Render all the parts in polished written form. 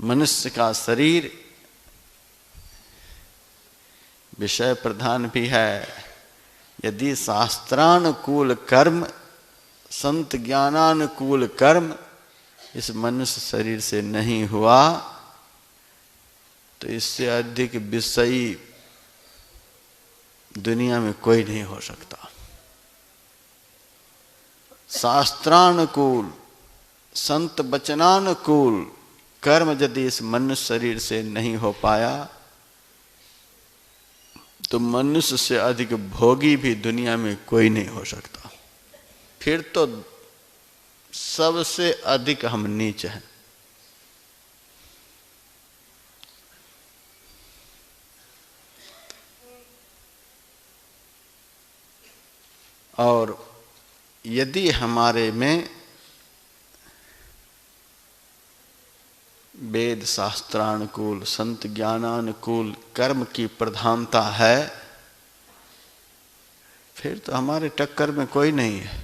मनुष्य का शरीर विषय प्रधान भी है। यदि शास्त्रानुकूल कर्म, संत ज्ञानानुकूल कर्म इस मनुष्य शरीर से नहीं हुआ तो इससे अधिक विषयी दुनिया में कोई नहीं हो सकता। शास्त्रानुकूल, संत वचनानुकूल कर्म यदि इस मनुष्य शरीर से नहीं हो पाया तो मनुष्य से अधिक भोगी भी दुनिया में कोई नहीं हो सकता। फिर तो सबसे अधिक हम नीच हैं। और यदि हमारे में वेद शास्त्रानुकूल, संत ज्ञानानुकूल कर्म की प्रधानता है, फिर तो हमारे टक्कर में कोई नहीं है।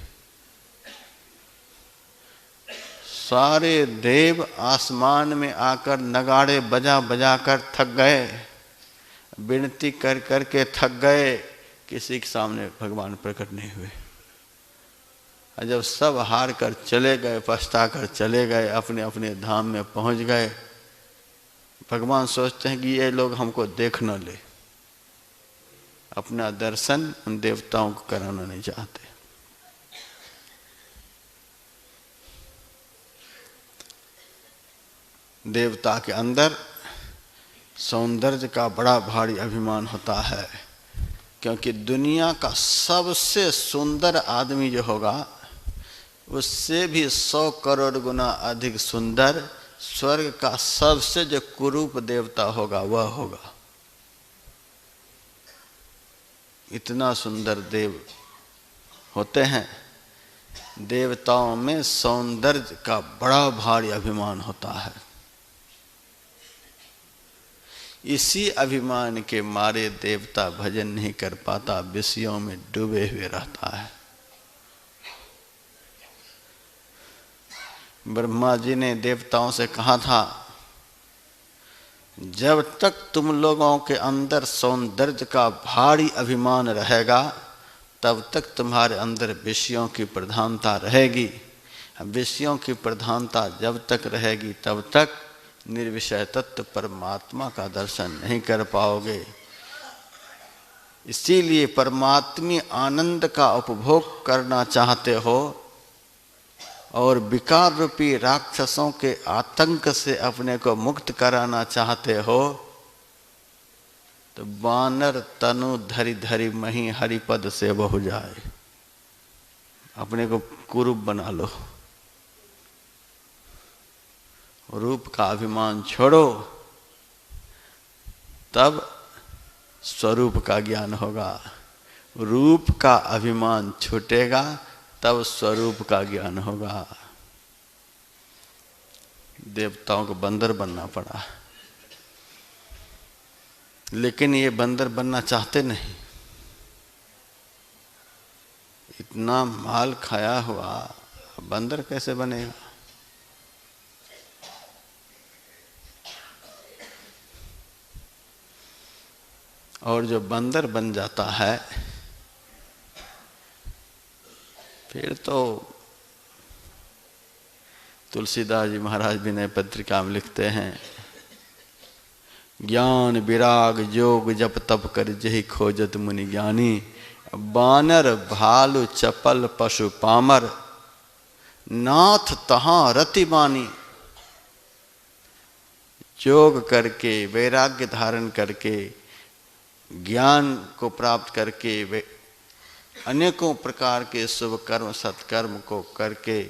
सारे देव आसमान में आकर नगाड़े बजा बजा कर थक गए, विनती कर कर के थक गए, किसी के सामने भगवान प्रकट नहीं हुए। और जब सब हार कर चले गए, पछता कर चले गए, अपने अपने धाम में पहुंच गए, भगवान सोचते हैं कि ये लोग हमको देख न ले, अपना दर्शन उन देवताओं को कराना नहीं चाहते। देवता के अंदर सौंदर्य का बड़ा भारी अभिमान होता है, क्योंकि दुनिया का सबसे सुंदर आदमी जो होगा उससे भी 100 करोड़ गुना अधिक सुंदर स्वर्ग का सबसे जो कुरूप देवता होगा वह होगा। इतना सुंदर देव होते हैं। देवताओं में सौंदर्य का बड़ा भारी अभिमान होता है। इसी अभिमान के मारे देवता भजन नहीं कर पाता, विषयों में डूबे हुए रहता है। ब्रह्मा जी ने देवताओं से कहा था, जब तक तुम लोगों के अंदर सौंदर्य का भारी अभिमान रहेगा तब तक तुम्हारे अंदर विषयों की प्रधानता रहेगी। विषयों की प्रधानता जब तक रहेगी तब तक निर्विषय तत्व परमात्मा का दर्शन नहीं कर पाओगे। इसीलिए परमात्मी आनंद का उपभोग करना चाहते हो और विकार रूपी राक्षसों के आतंक से अपने को मुक्त कराना चाहते हो तो वानर तनु धरि धरि मही हरिपद से बहु जाए, अपने को कुरूप बना लो। रूप का अभिमान छोड़ो, तब स्वरूप का ज्ञान होगा। रूप का अभिमान छूटेगा तब स्वरूप का ज्ञान होगा। देवताओं को बंदर बनना पड़ा, लेकिन ये बंदर बनना चाहते नहीं। इतना माल खाया हुआ बंदर कैसे बनेगा? और जो बंदर बन जाता है फिर तो तुलसीदास जी महाराज विनय पत्रिका में लिखते हैं, ज्ञान विराग जोग जप तप कर जहि खोजत मुनि ज्ञानी, बानर भालु चपल पशु पामर नाथ तहाँ रति बानी। योग करके, वैराग्य धारण करके, ज्ञान को प्राप्त करके, वे अनेकों प्रकार के शुभ कर्म सत्कर्म को करके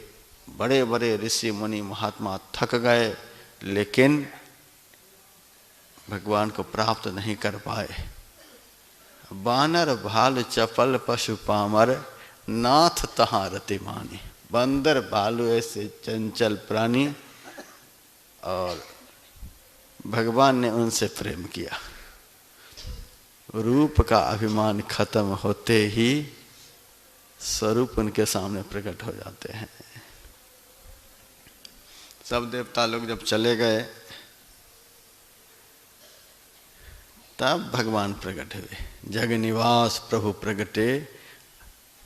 बड़े बड़े ऋषि मुनि महात्मा थक गए, लेकिन भगवान को प्राप्त नहीं कर पाए। बानर भालु चपल पशु पामर नाथ तहाँ रति मानी। बंदर भालू ऐसे चंचल प्राणी और भगवान ने उनसे प्रेम किया। रूप का अभिमान खत्म होते ही स्वरूप उनके सामने प्रकट हो जाते हैं। सब देवता लोग जब चले गए तब भगवान प्रकट हुए। जग निवास प्रभु प्रगटे,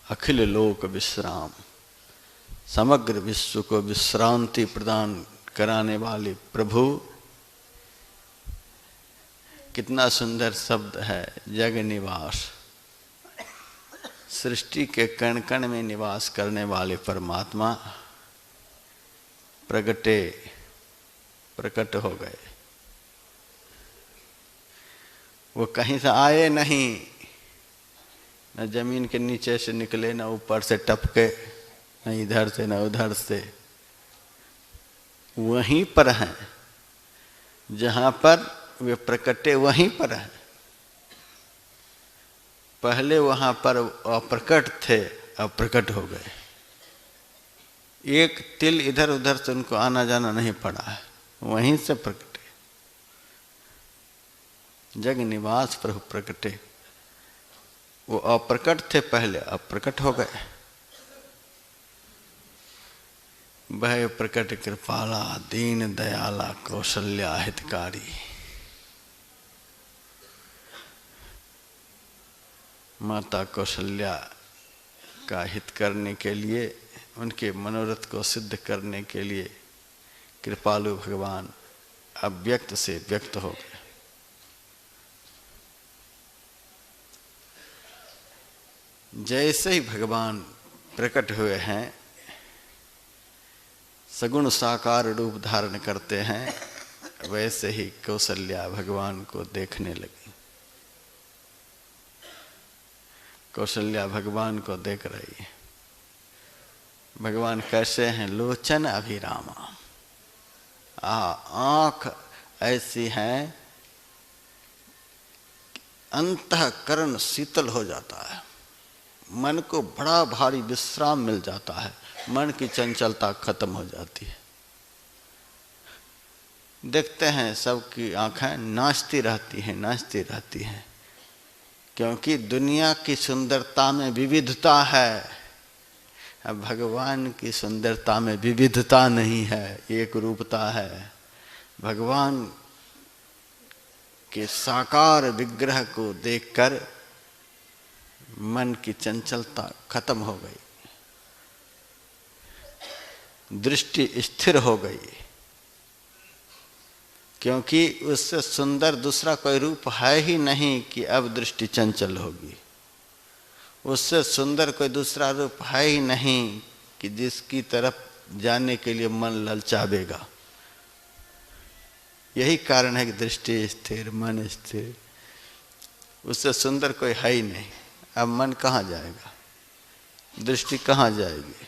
अखिल लोक विश्राम। समग्र विश्व को विश्रांति प्रदान कराने वाले प्रभु। कितना सुंदर शब्द है, जग निवास। सृष्टि के कण कण में निवास करने वाले परमात्मा प्रगटे, प्रकट हो गए। वो कहीं से आए नहीं, न जमीन के नीचे से निकले, न ऊपर से टपके, न इधर से न उधर से। वहीं पर हैं, जहां पर वे प्रकटे वहीं पर हैं। पहले वहां पर अप्रकट थे, अब प्रकट हो गए। एक तिल इधर उधर से उनको आना जाना नहीं पड़ा है, वहीं से प्रकटे। जग निवास प्रभु प्रकटे। वो अप्रकट थे पहले, अब प्रकट हो गए। भय प्रकट कृपाला, दीन दयाला, कौशल्या हितकारी। माता कौशल्या का हित करने के लिए, उनके मनोरथ को सिद्ध करने के लिए कृपालु भगवान अव्यक्त से व्यक्त हो गए। जैसे ही भगवान प्रकट हुए हैं, सगुण साकार रूप धारण करते हैं, वैसे ही कौशल्या भगवान को देखने लगी। कौशल्या भगवान को देख रही है। भगवान कैसे हैं? लोचन अभिरामा। आंख ऐसी है, अंतःकरण शीतल हो जाता है, मन को बड़ा भारी विश्राम मिल जाता है, मन की चंचलता खत्म हो जाती है। देखते हैं सबकी आंखें नाचती रहती हैं, नाचती रहती हैं, क्योंकि दुनिया की सुंदरता में विविधता है। अब भगवान की सुंदरता में विविधता नहीं है, एक रूपता है। भगवान के साकार विग्रह को देखकर मन की चंचलता खत्म हो गई, दृष्टि स्थिर हो गई, क्योंकि उससे सुंदर दूसरा कोई रूप है ही नहीं कि अब दृष्टि चंचल होगी। उससे सुंदर कोई दूसरा रूप है ही नहीं कि जिसकी तरफ जाने के लिए मन ललचावेगा। यही कारण है कि दृष्टि स्थिर, मन स्थिर। उससे सुंदर कोई है ही नहीं। अब मन कहाँ जाएगा, दृष्टि कहाँ जाएगी?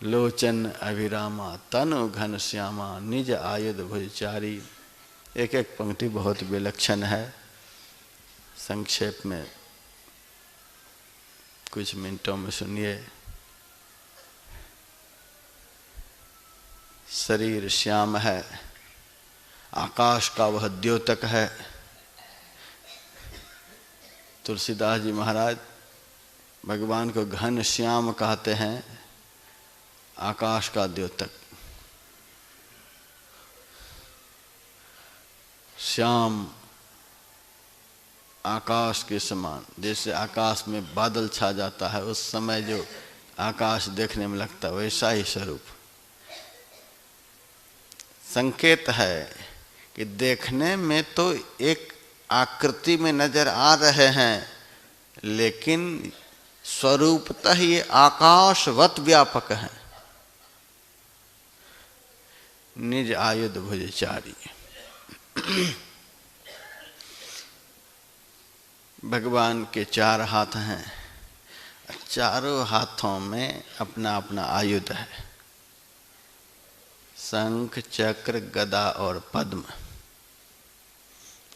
लोचन अभिरामा, तनु घन श्यामा, निज आयुध भुजचारी। एक एक पंक्ति बहुत विलक्षण है। संक्षेप में कुछ मिनटों में सुनिए। शरीर श्याम है, आकाश का वह द्योतक है। तुलसीदास जी महाराज भगवान को घन श्याम कहते हैं, आकाश का द्योतक। श्याम आकाश के समान, जैसे आकाश में बादल छा जाता है उस समय जो आकाश देखने में लगता है, वैसा ही स्वरूप। संकेत है कि देखने में तो एक आकृति में नजर आ रहे हैं, लेकिन स्वरूपतः ये आकाशवत व्यापक है। निज आयुध भुजचारी। भगवान के 4 हाथ हैं, चारों हाथों में अपना अपना आयुध है। शंख, चक्र, गदा और पद्म,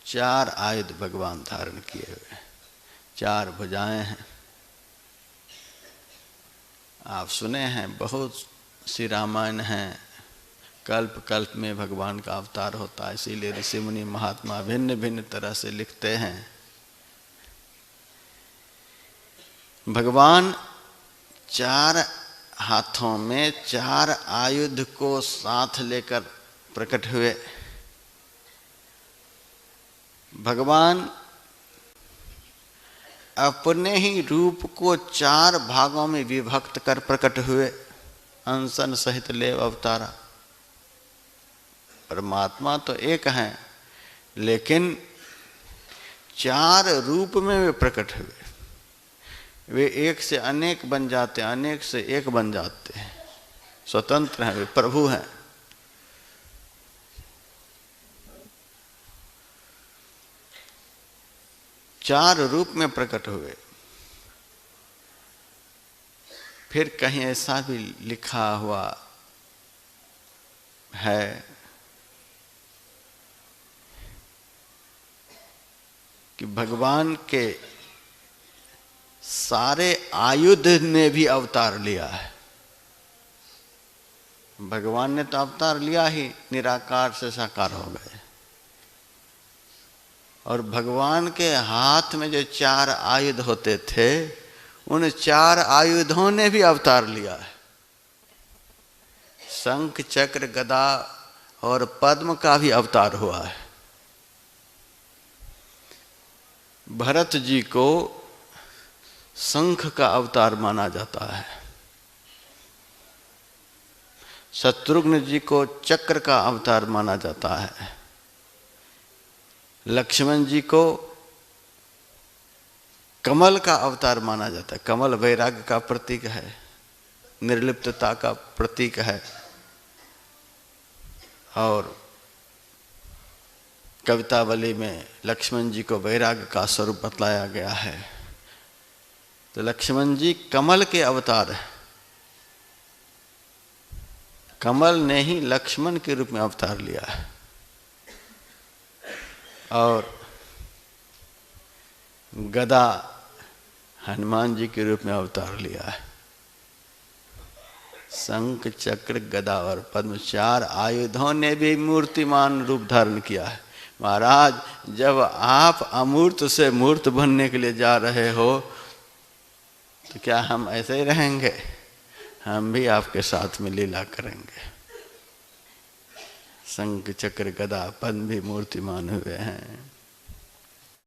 4 आयुध भगवान धारण किए हुए, 4 भुजाएं हैं। आप सुने हैं, बहुत सी रामायण हैं, कल्प कल्प में भगवान का अवतार होता है। इसीलिए ऋषि मुनि महात्मा भिन्न भिन्न तरह से लिखते हैं। भगवान 4 हाथों में 4 आयुध को साथ लेकर प्रकट हुए। भगवान अपने ही रूप को 4 भागों में विभक्त कर प्रकट हुए। अंशन सहित लेव अवतारा। परमात्मा तो एक है, लेकिन 4 रूप में वे प्रकट हुए। वे एक से अनेक बन जाते हैं, अनेक से एक बन जाते हैं, स्वतंत्र हैं, वे प्रभु हैं। चार रूप में प्रकट हुए। फिर कहीं ऐसा भी लिखा हुआ है कि भगवान के सारे आयुध ने भी अवतार लिया है। भगवान ने तो अवतार लिया ही, निराकार से साकार हो गए। और भगवान के हाथ में जो 4 आयुध होते थे, उन 4 आयुधों ने भी अवतार लिया है। शंख, चक्र, गदा और पद्म का भी अवतार हुआ है। भरत जी को शंख का अवतार माना जाता है, शत्रुघ्न जी को चक्र का अवतार माना जाता है, लक्ष्मण जी को कमल का अवतार माना जाता है। कमल वैराग्य का प्रतीक है, निर्लिप्तता का प्रतीक है। और कवितावली में लक्ष्मण जी को वैराग्य का स्वरूप बतलाया गया है। तो लक्ष्मण जी कमल के अवतार है। कमल ने ही लक्ष्मण के रूप में अवतार लिया है। और गदा हनुमान जी के रूप में अवतार लिया है। शंख, चक्र, गदा और पद्म 4 आयुधों ने भी मूर्तिमान रूप धारण किया है। महाराज, जब आप अमूर्त से मूर्त बनने के लिए जा रहे हो, तो क्या हम ऐसे ही रहेंगे? हम भी आपके साथ में लीला करेंगे। शंख, चक्र, गदा, पद्म भी मूर्तिमान हुए हैं।